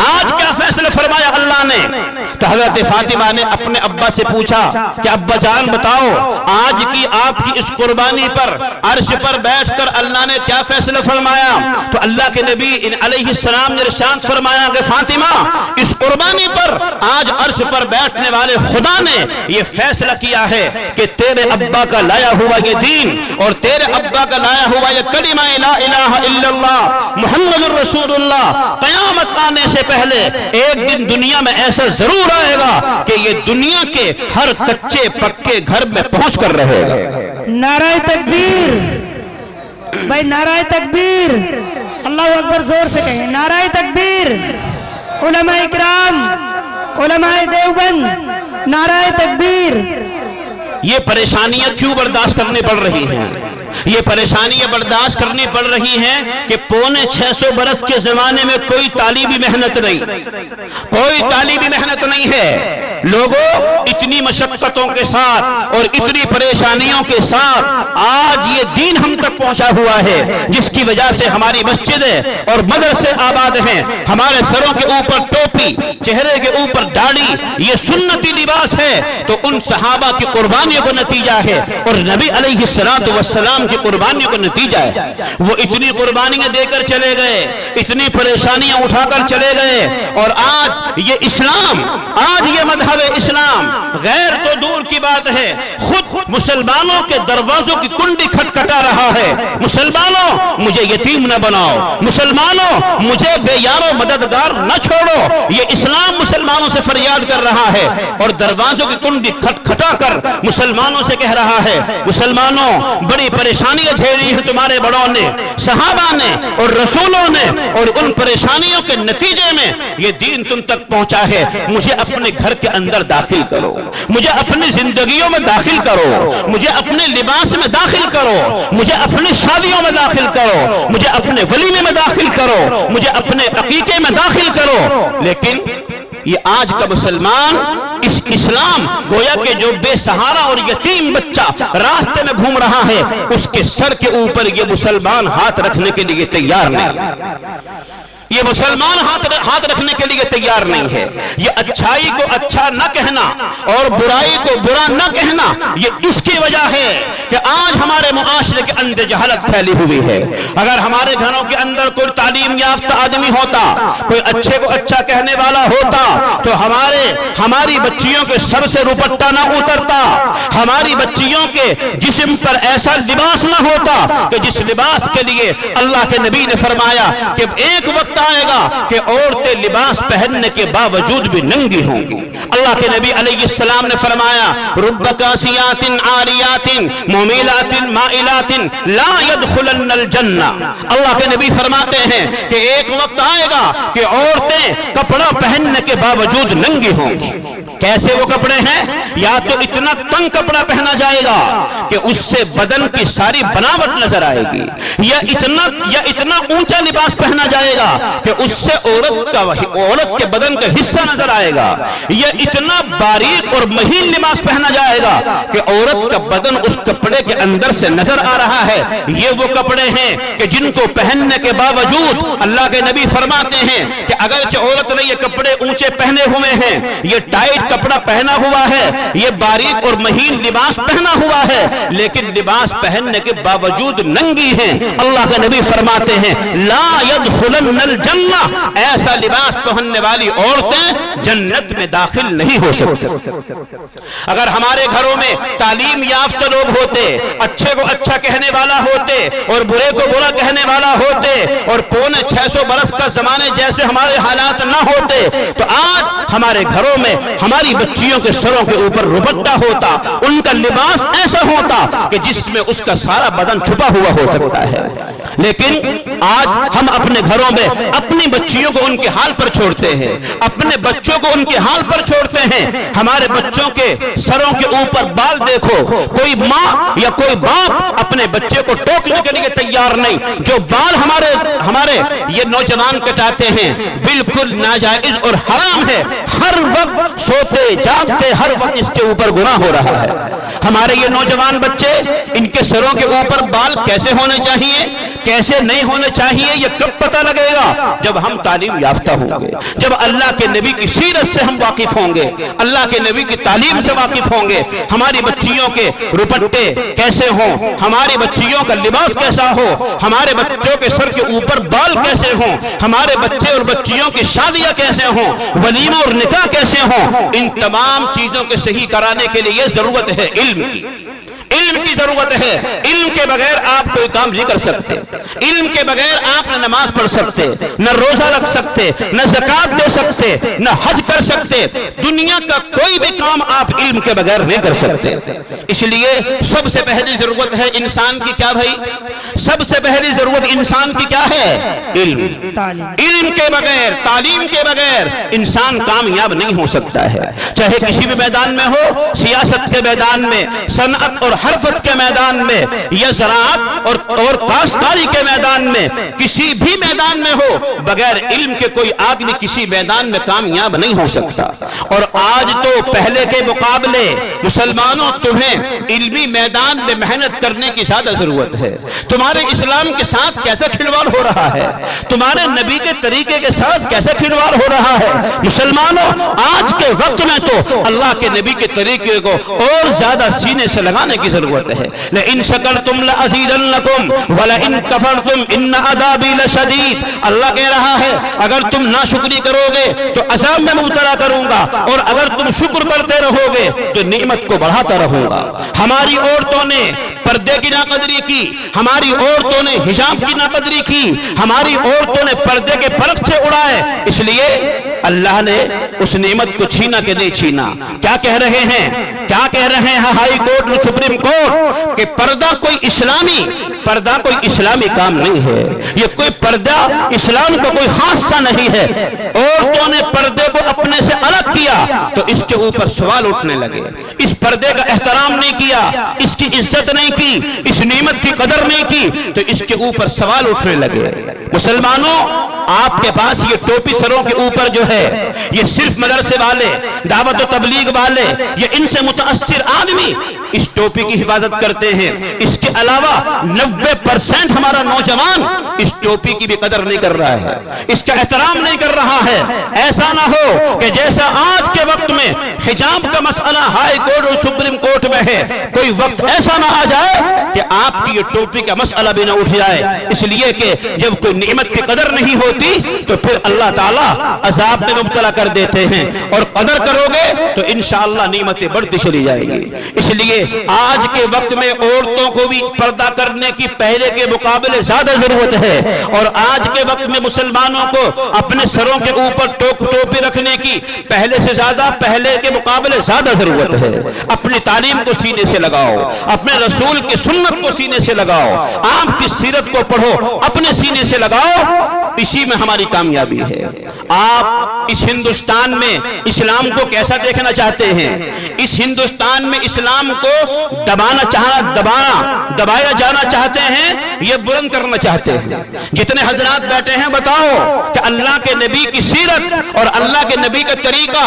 آج کیا فیصلہ فرمایا اللہ نے؟ تو حضرت فاطمہ نے اپنے ابا سے پوچھا کہ ابا جان بتاؤ آج کی آپ کی اس قربانی پر عرش پر بیٹھ کر اللہ نے کیا فیصلہ فرمایا؟ تو اللہ کے نبی علیہ السلام نے ارشاد فرمایا کہ فاطمہ اس قربانی پر آج عرش پر بیٹھنے والے خدا نے یہ فیصلہ کیا ہے کہ تیرے ابا کا لایا ہوا یہ دین اور تیرے ابا کا لایا ہوا یہ کلمہ لا الہ الا اللہ محمد الرسول اللہ قیامت آنے سے پہلے ایک دن دنیا میں ایسا ضرور آئے گا کہ یہ دنیا کے ہر کچے پکے گھر میں پہنچ کر رہے گا۔ نعرہ تکبیر، بھائی نعرہ تکبیر، اللہ اکبر زور سے کہیں نعرہ تکبیر۔ علماء اکرام، علماء دیوبند، نعرہ تکبیر۔ یہ پریشانیاں کیوں برداشت کرنی پڑ رہی ہیں؟ یہ پریشانیاں برداشت کرنی پڑ رہی ہیں کہ 650 برس کے زمانے میں کوئی تعلیمی محنت نہیں، کوئی تعلیمی محنت نہیں ہے۔ لوگوں اتنی مشقتوں کے ساتھ اور اتنی پریشانیوں کے ساتھ آج یہ دین ہم تک پہنچا ہوا ہے، جس کی وجہ سے ہماری مسجدیں اور مدرسے آباد ہیں، ہمارے سروں کے اوپر ٹوپی، چہرے کے اوپر داڑھی، یہ سنتی لباس ہے تو ان صحابہ کی قربانیوں کا نتیجہ ہے اور نبی علیہ السلام کی قربانیوں کا نتیجہ ہے۔ وہ اتنی قربانیاں دے کر چلے گئے، اتنی پریشانیاں اٹھا کر چلے گئے، اور آج یہ اسلام، آج یہ مذہب اسلام غیر تو دور کی بات ہے، خود مسلمانوں کے دروازوں کی کنڈی کھٹکھٹا رہا ہے۔ مسلمانوں مجھے یتیم نہ بناؤ، مسلمانوں مجھے بے یار و مددگار نہ چھوڑو، یہ اسلام مسلمانوں سے فریاد کر رہا ہے اور دروازوں کی کنڈی کھٹکھٹا کر مسلمانوں سے کہہ رہا ہے مسلمانوں بڑی پریشانیاں جھیلی ہیں تمہارے بڑوں نے، صحابہ نے اور رسولوں نے، اور ان پریشانیوں کے نتیجے میں یہ دین تم تک پہنچا ہے۔ مجھے اپنے گھر کے اندر داخل کرو، مجھے اپنی زندگیوں میں داخل کرو، مجھے اپنے لباس میں داخل کرو، مجھے اپنی شادیوں میں داخل کرو، مجھے اپنے ولیمے میں داخل کرو، مجھے اپنے عقیقے میں داخل کرو۔ لیکن یہ آج کا مسلمان اس اسلام گویا کہ جو بے سہارا اور یتیم بچہ راستے میں گھوم رہا ہے، اس کے سر کے اوپر یہ مسلمان ہاتھ رکھنے کے لیے تیار نہیں، یہ مسلمان ہاتھ رکھنے کے لیے تیار نہیں ہے۔ یہ اچھائی کو اچھا نہ کہنا اور برائی کو برا نہ کہنا، یہ اس کی وجہ ہے کہ آج ہمارے معاشرے کے اندر جہالت پھیلی ہوئی ہے۔ اگر ہمارے گھروں کے اندر کوئی تعلیم یافتہ آدمی ہوتا، کوئی اچھے کو اچھا کہنے والا ہوتا، تو ہماری بچیوں کے سر سے روپٹہ نہ اترتا، ہماری بچیوں کے جسم پر ایسا لباس نہ ہوتا کہ جس لباس کے لیے اللہ کے نبی نے فرمایا کہ ایک وقت آئے گا کہ عورتیں لباس پہننے کے باوجود بھی ننگی ہوں گی۔ اللہ کے نبی علیہ السلام نے فرمایا رب کاسیات عاریات ممیلات مائلات لا يدخلن الجنہ۔ اللہ کے نبی فرماتے ہیں کہ ایک وقت آئے گا کہ عورتیں کپڑا پہننے کے باوجود ننگی ہوں گی۔ کیسے وہ کپڑے ہیں؟ یا تو اتنا تنگ کپڑا پہنا جائے گا کہ اس سے بدن کی ساری بناوٹ نظر آئے گی، یا اتنا اونچا لباس پہنا جائے گا کہ اس سے عورت کے بدن کا حصہ نظر آئے گا، یا اتنا باریک اور مہین لباس پہنا جائے گا کہ عورت کا بدن اس کپڑے کے اندر سے نظر آ رہا ہے۔ یہ وہ کپڑے ہیں کہ جن کو پہننے کے باوجود اللہ کے نبی فرماتے ہیں کہ اگرچہ عورت نے یہ کپڑے اونچے پہنے ہوئے ہیں، یہ ٹائٹ کپڑا پہنا ہوا ہے، یہ باریک اور مہین لباس پہنا ہوا ہے، لیکن لباس پہننے کے باوجود ننگی ہیں، اللہ کے نبی فرماتے ہیں لا يدخلن الجنہ، ایسا لباس پہننے والی عورتیں جنت میں داخل نہیں ہو سکتے۔ اگر ہمارے گھروں میں تعلیم یافتہ لوگ ہوتے، اچھے کو اچھا کہنے والا ہوتے اور برے کو برا کہنے والا ہوتے، اور 550 برس کا زمانے جیسے ہمارے حالات نہ ہوتے، تو آج ہمارے گھروں میں ہماری بچیوں کے سروں کے اوپر دوپٹہ ہوتا، ان کا لباس ایسا ہوتا کہ جس میں اس کا سارا بدن چھپا ہوا ہو سکتا ہے۔ لیکن آج ہم اپنے گھروں میں اپنی بچیوں کو ان کے حال پر چھوڑتے ہیں، اپنے بچوں کو ان کے حال پر چھوڑتے ہیں۔ ہمارے بچوں کے سروں کے اوپر بال دیکھو، کوئی ماں یا کوئی باپ اپنے بچے کو ٹوکنے کے لیے تیار نہیں۔ جو بال ہمارے یہ نوجوان کٹاتے ہیں بالکل ناجائز اور حرام ہے۔ ہر وقت سوتے جاگتے ہر وقت اس کے اوپر گناہ ہو رہا ہے۔ ہمارے یہ نوجوان بچے، ان کے سروں کے اوپر بال کیسے ہونے چاہیے، کیسے نہیں ہونے چاہیے، یہ کب پتہ لگے گا؟ جب ہم تعلیم یافتہ ہوں گے، جب اللہ کے نبی کی سیرت سے ہم واقف ہوں گے، اللہ کے نبی کی تعلیم سے واقف ہوں گے۔ ہماری بچیوں کے دوپٹے کیسے ہوں، ہماری بچیوں کا لباس کیسا ہو، ہمارے بچوں کے سر کے اوپر بال کیسے ہوں، ہمارے بچے اور بچیوں کی شادیاں کیسے ہوں، ولیمہ اور نکاح کیسے ہوں، ان تمام چیزوں کے صحیح کرانے کے لیے ضرورت ہے علم کی۔ علم کی ضرورت ہے۔ علم کے بغیر آپ کوئی کام نہیں کر سکتے۔ علم کے بغیر آپ نہ نماز پڑھ سکتے، نہ روزہ رکھ سکتے، نہ زکوٰۃ دے سکتے، نہ حج کر سکتے۔ دنیا کا کوئی بھی کام آپ علم کے بغیر نہیں کر سکتے۔ اس لیے سب سے پہلی ضرورت ہے انسان کی کیا بھائی؟ سب سے پہلی ضرورت انسان کی کیا ہے؟ علم۔ علم کے بغیر، تعلیم کے بغیر انسان کامیاب نہیں ہو سکتا ہے۔ چاہے کسی بھی میدان میں ہو، سیاست کے میدان میں، صنعت اور حرفت کے میدان میں، یا زراعت اور کاشتکاری کے میدان میں، کسی بھی میدان میں ہو، بغیر علم کے کوئی آدمی کسی میدان میں کامیاب نہیں ہو سکتا۔ اور آج تو پہلے کے مقابلے مسلمانوں تمہیں علمی میدان میں محنت کرنے کی زیادہ ضرورت ہے۔ تمہارے اسلام کے ساتھ کیسا کھلواڑ ہو رہا ہے، تمہارے نبی کے طریقے کے ساتھ کیسا کھلواڑ ہو رہا ہے۔ مسلمانوں آج کے وقت میں تو اللہ کے نبی کے طریقے کو اور زیادہ سینے سے لگانے کی ضرورت ہے۔ لئن شکرتم لأزیدنکم ولئن کفرتم ان عذابی لشدید۔ اللہ کہہ رہا ہے اگر تم ناشکری کرو گے تو عذاب میں مبتلا کروں گا، اور اگر تم شکر کرتے رہو گے تو نعمت کو بڑھاتا رہوں گا۔ ہماری عورتوں نے پردے کی ناقدری کی، ہماری عورتوں نے حجاب کی ناقدری کی، ہماری عورتوں نے پردے کے پرچے اڑائے، اس لیے اللہ نے اس نعمت کو چھینا کہ نہیں چھینا۔ کیا کہہ رہے ہیں؟ کیا کہہ رہے ہیں ہائی کورٹ اور سپریم کورٹ؟ کہ پردہ کوئی اسلامی کام نہیں ہے، یہ کوئی پردہ اسلام کا کوئی خاصہ نہیں ہے۔ عورتوں نے پردے کو اپنے سے الگ کیا تو اس کے اوپر سوال اٹھنے لگے، اس پردے کا احترام نہیں کیا، اس کی عزت نہیں کی، اس نعمت کی قدر نہیں کی تو اس کے اوپر سوال اٹھنے لگے۔ مسلمانوں آپ کے پاس یہ ٹوپی سروں کے اوپر جو ہے، یہ صرف مدرسے والے، دعوت و تبلیغ والے، یہ ان سے متاثر آدمی اس ٹوپی کی حفاظت کرتے ہیں۔ اس کے علاوہ 90% ہمارا نوجوان اس ٹوپی کی بھی قدر نہیں کر رہا ہے، اس کا احترام نہیں کر رہا ہے۔ ایسا نہ ہو کہ جیسا آج کے وقت میں حجاب کا مسئلہ ہائی کورٹ اور سپریم کورٹ میں ہے، کوئی وقت ایسا نہ آ جائے کہ آپ کی یہ ٹوپی کا مسئلہ بھی نہ اٹھ جائے۔ اس لیے کہ جب کوئی نعمت کی قدر نہیں ہوتی تو پھر اللہ تعالیٰ عذاب میں مبتلا کر دیتے ہیں، اور قدر کرو گے تو انشاءاللہ نعمتیں بڑھتی چلی جائیں گی۔ اس لیے آج کے وقت میں عورتوں کو بھی پردہ کرنے کی پہلے کے مقابلے زیادہ ضرورت ہے، اور آج کے وقت میں مسلمانوں کو اپنے سروں کے اوپر ٹوپی رکھنے کی پہلے کے مقابلے زیادہ ضرورت ہے۔ اپنی تعلیم کو سینے سے لگاؤ، اپنے رسول کی سنت کو سینے سے لگاؤ، آپ کی سیرت کو پڑھو، اپنے سینے سے لگاؤ، اسی میں ہماری کامیابی ہے۔ آپ اس ہندوستان میں اسلام کو کیسا دیکھنا چاہتے ہیں؟ اس ہندوستان میں اسلام کو دبایا جانا چاہتے ہیں یہ بلند کرنا چاہتے ہیں؟ جتنے حضرات بیٹھے ہیں بتاؤ کہ اللہ کے نبی کی سیرت اور اللہ کے نبی کا طریقہ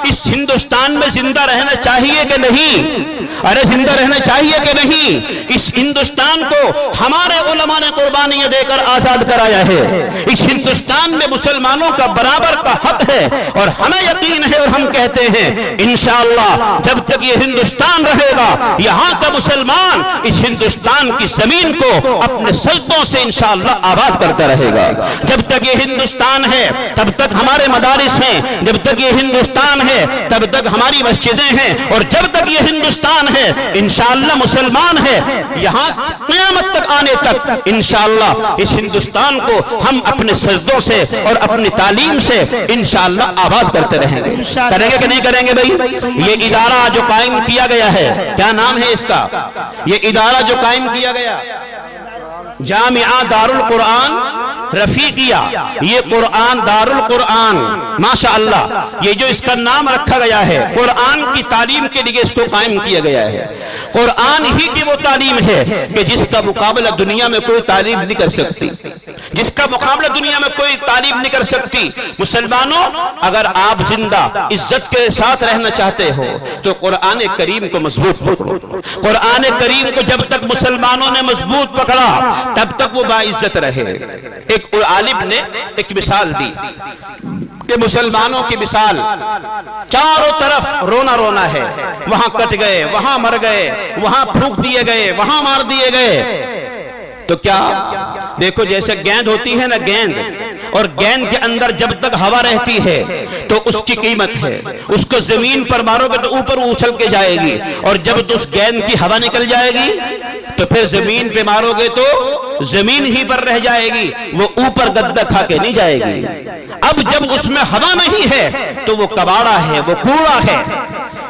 اس ہندوستان میں زندہ رہنا چاہیے کہ نہیں؟ ارے زندہ رہنا چاہیے کہ نہیں؟ اس ہندوستان کو ہمارے علماء نے قربانیاں دے کر آزاد کرایا ہے، اس ہندوستان میں مسلمانوں کا برابر کا حق ہے، اور ہمیں یقین ہے اور ہم کہتے ہیں انشاءاللہ جب تک یہ ہندوستان رہے گا، یہاں کا مسلمان اس ہندوستان کی زمین کو اپنے سجدوں سے انشاءاللہ آباد کرتا رہے گا۔ جب تک یہ ہندوستان ہے تب تک ہمارے مدارس ہیں، جب تک یہ ہندوستان ہے تب تک ہماری مسجدیں ہیں، اور جب تک یہ ہندوستان ہے انشاءاللہ مسلمان ہے، یہاں قیامت تک آنے تک انشاءاللہ اس ہندوستان کو ہم اپنے سجدوں سے اور اپنی تعلیم سے انشاءاللہ آباد کرتے رہیں گے۔ کریں گے کہ نہیں کریں گے بھائی؟ یہ ادارہ جو قائم کیا گیا ہے، کیا نام ہے اس کا؟ یہ ادارہ جو قائم کیا گیا جامعہ دارالقرآن رفیقیہ، یہ قرآن دارالقرآن ماشاءاللہ، یہ جو اس کا نام رکھا گیا ہے قرآن کی تعلیم کے لیے اس کو قائم کیا گیا ہے۔ قرآن ہی کی وہ تعلیم ہے کہ جس کا مقابلہ دنیا میں کوئی تعلیم نہیں کر سکتی، جس کا مقابلہ دنیا میں کوئی تعلیم نہیں کر سکتی۔ مسلمانوں، اگر آپ زندہ عزت کے ساتھ رہنا چاہتے ہو تو قرآن کریم کو مضبوط پکڑو۔ قرآن کریم کو جب تک مسلمانوں نے مضبوط پکڑا تب تک وہ باعزت رہے۔ ایک عالم نے ایک مثال دی کہ مسلمانوں کی مثال، چاروں طرف رونا رونا ہے، وہاں کٹ گئے، وہاں مر گئے، وہاں پھونک دیے گئے، وہاں مار دیے گئے، تو کیا دیکھو جیسے گیند ہوتی ہے نا، گیند، اور گیند کے اندر جب تک ہوا رہتی ہے تو اس کی قیمت ہے، اس کو زمین پر مارو گے تو اوپر وہ اچھل کے جائے گی، اور جب اس گیند کی ہوا نکل جائے گی تو پھر زمین پہ مارو گے تو زمین ہی پر رہ جائے گی، وہ اوپر گدہ کھا کے نہیں جائے گی۔ اب جب اس میں ہوا نہیں ہے تو وہ کباڑا ہے، وہ کوڑا ہے،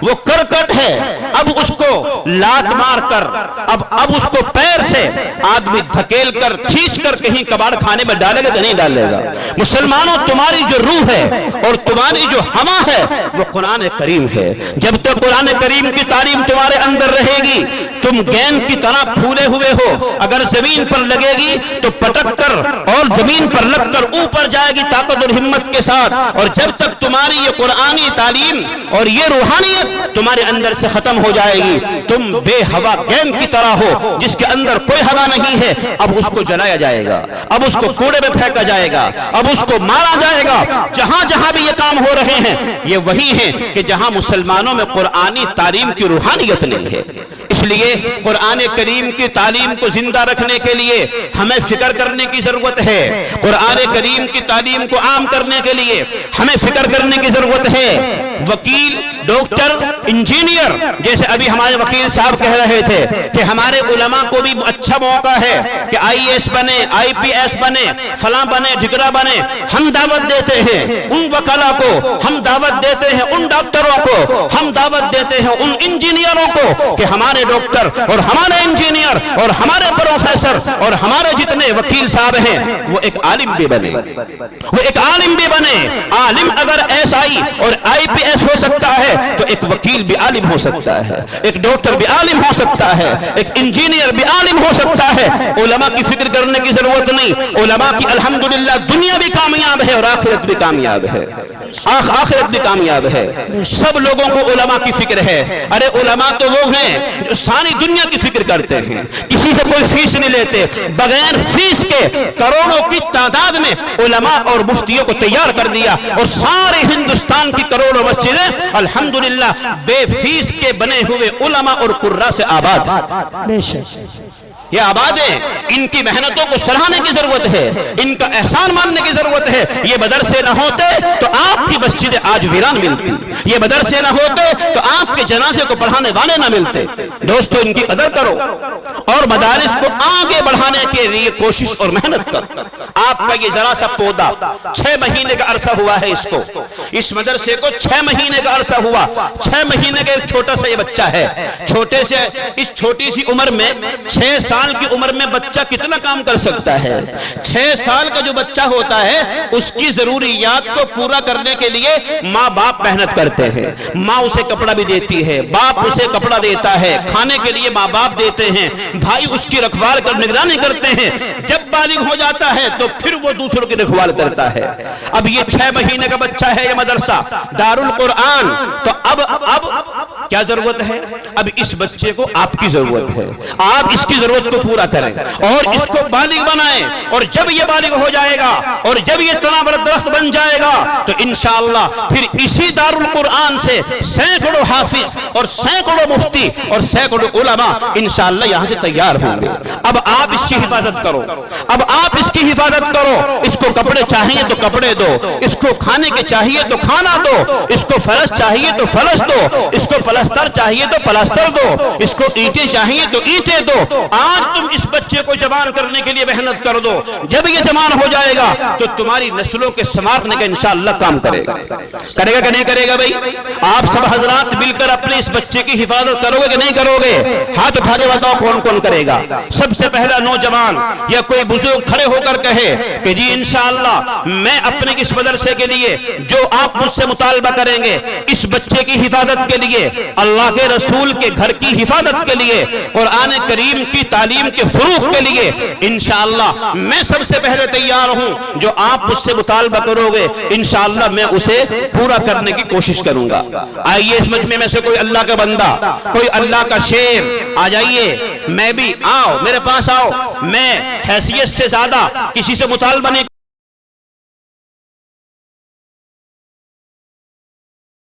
وہ کرکٹ ہے۔ اب اس کو لات مار کر، اب اس کو پیر سے آدمی دھکیل کر کھینچ کر کہیں کباڑ کھانے میں ڈالے گا کہ نہیں ڈالے گا؟ مسلمانوں، تمہاری جو روح ہے اور تمہاری جو ہوا ہے وہ قرآن کریم ہے۔ جب تک قرآن کریم کی تعلیم تمہارے اندر رہے گی تم گیند کی طرح پھولے ہوئے ہو، اگر زمین پر لگے گی تو پٹک کر اور زمین پر لگ کر اوپر جائے گی طاقت اور ہمت کے ساتھ، اور جب تک تمہاری یہ قرآنی تعلیم اور یہ روحانیت تمہارے اندر سے ختم ہو جائے گی تم بے ہوا گیند کی طرح ہو جس کے اندر کوئی ہوا نہیں ہے۔ اب اس کو جلایا جائے گا، اب اس کو کوڑے میں پھینکا جائے گا، اب اس کو مارا جائے گا۔ جہاں جہاں بھی یہ کام ہو رہے ہیں یہ وہی ہیں کہ جہاں مسلمانوں میں قرآنی تعلیم کی روحانیت نہیں ہے۔ اس لیے قرآن کریم کی تعلیم کو زندہ رکھنے کے لیے ہمیں فکر کرنے کی ضرورت ہے، قرآن کریم کی تعلیم کو عام کرنے کے لیے ہمیں فکر کرنے کی ضرورت ہے۔ وکیل، ڈاکٹر، انجینئر، جیسے ابھی ہمارے وکیل صاحب کہہ رہے تھے کہ ہمارے علماء کو بھی اچھا موقع ہے کہ IAS بنے، IPS بنے، فلاں بنے، ڈھگرا بنے۔ ہم دعوت دیتے ہیں ان وکلا کو، ہم دعوت دیتے ہیں ان ڈاکٹروں کو، ہم دعوت دیتے ہیں ان انجینئروں کو کہ ہمارے ڈاکٹر اور ہمارے انجینئر اور ہمارے پروفیسر اور ہمارے جتنے وکیل صاحب ہیں وہ ایک عالم بھی بنے، وہ ایک عالم بھی بنے۔ عالم اگر SI اور IPS ہو سکتا ہے تو ایک وکیل بھی عالم ہو سکتا ہے، ایک ڈاکٹر بھی عالم ہو سکتا ہے، ایک انجینئر بھی عالم ہو سکتا ہے۔ علماء کی فکر کرنے کی ضرورت نہیں، علماء کی الحمدللہ دنیا بھی کامیاب ہے اور آخرت بھی کامیاب ہے، آخرت بھی کامیاب ہے۔ سب لوگوں کو علماء کی فکر ہے۔ ارے علماء تو وہ ہیں جو ساری دنیا کی فکر کرتے ہیں، کسی سے کوئی فیس نہیں لیتے، بغیر فیس کے کروڑوں کی تعداد میں علماء اور مفتیوں کو تیار کر دیا، اور سارے ہندوستان کی کروڑوں مسجدیں الحمدللہ بے فیس کے بنے ہوئے علماء اور قراء سے آباد ہیں۔ یہ آباد ہیں، ان کی محنتوں کو سراہنے کی ضرورت ہے، ان کا احسان ماننے کی ضرورت ہے۔ یہ مدرسے نہ ہوتے تو آپ کی مسجدیں آج ویران ملتی، یہ مدرسے نہ ہوتے تو آپ کے جنازے کو پڑھانے والے نہ ملتے۔ دوستو، ان کی قدر کرو اور مدارس کو آگے بڑھانے کے لیے کوشش اور محنت کرو۔ آپ کا یہ ذرا سا پودا 6 مہینے کا عرصہ ہوا ہے، اس کو، اس مدرسے کو 6 مہینے کا عرصہ ہوا۔ 6 مہینے کا ایک چھوٹا سا یہ بچہ ہے، چھوٹے سے اس چھوٹی سی عمر میں 6 سال کی عمر میں بچہ کتنا کام کر سکتا ہے؟ 6 سال کا جو بچہ ہوتا ہے اس کی ضروریات کو پورا کرنے کے لیے ماں باپ محنت کرتے ہیں، ماں اسے کپڑا بھی دیتی ہے، باپ اسے کپڑا دیتا ہے، کھانے کے لیے ماں باپ دیتے ہیں، بھائی اس کی رکھوال کر نگرانی کرتے ہیں۔ جب بالغ ہو جاتا ہے تو پھر وہ دوسروں کی دیکھ کرتا ہے. اب یہ 6 مہینے کا بچہ ہے, یہ مدرسہ دارالقرآن, تو اب کیا ضرورت ہے؟ اب اس بچے کو آپ کی ضرورت ہے, آپ اس کی ضرورت کو پورا کریں اور اس کو بالغ بنائیں. اور جب یہ بالغ ہو جائے گا اور جب یہ اتنا بڑا درخت بن جائے گا تو انشاءاللہ پھر اسی دارالقرآن سے سینکڑوں حافظ اور سینکڑوں مفتی اور سینکڑوں علماء انشاءاللہ یہاں سے تیار ہوں گے. اب آپ اس کی حفاظت کرو, اب آپ اس کی حفاظت کرو. اس کو کپڑے چاہیے تو کپڑے دو, اس کو کھانے کے چاہیے تو کھانا دو, اس کو فرش چاہیے تو فرش دو, اس کو پلستر چاہیے تو پلستر دو, اس کو اینٹیں چاہیے تو اینٹیں دو. آج تم اس بچے کو جوان کرنے کے لیے محنت کر دو, جب یہ جوان ہو جائے گا تو تمہاری نسلوں کے سنوارنے کا انشاءاللہ کام کرے گا. کرے گا کہ نہیں کرے گا بھائی؟ آپ سب حضرات مل کر اپنے اس بچے کی حفاظت کرو گے کہ نہیں کرو گے؟ ہاتھ اٹھا کے بتاؤ کون کون کرے گا. سب سے پہلا نوجوان یا کوئی بزرگ کھڑے ہو کر کہے کہ جی انشاءاللہ میں اپنے اس مدرسے کے لیے جو آپ مجھ سے مطالبہ کریں گے, اس بچے کی حفاظت کے لیے, اللہ کے رسول کے گھر کی حفاظت کے لیے, قرآن کریم کی تعلیم کے فروغ کے لیے انشاءاللہ میں سب سے پہلے تیار ہوں. جو آپ مجھ سے مطالبہ کرو گے انشاءاللہ میں اسے پورا کرنے کی کوشش کروں گا. آئیے اس مجمع میں سے کوئی اللہ کا بندہ, کوئی اللہ کا شیر آ جائیے. میں بھی آؤ, میرے پاس آؤ. میں حیثیت سے زیادہ کسی سے مطالبہ نہیں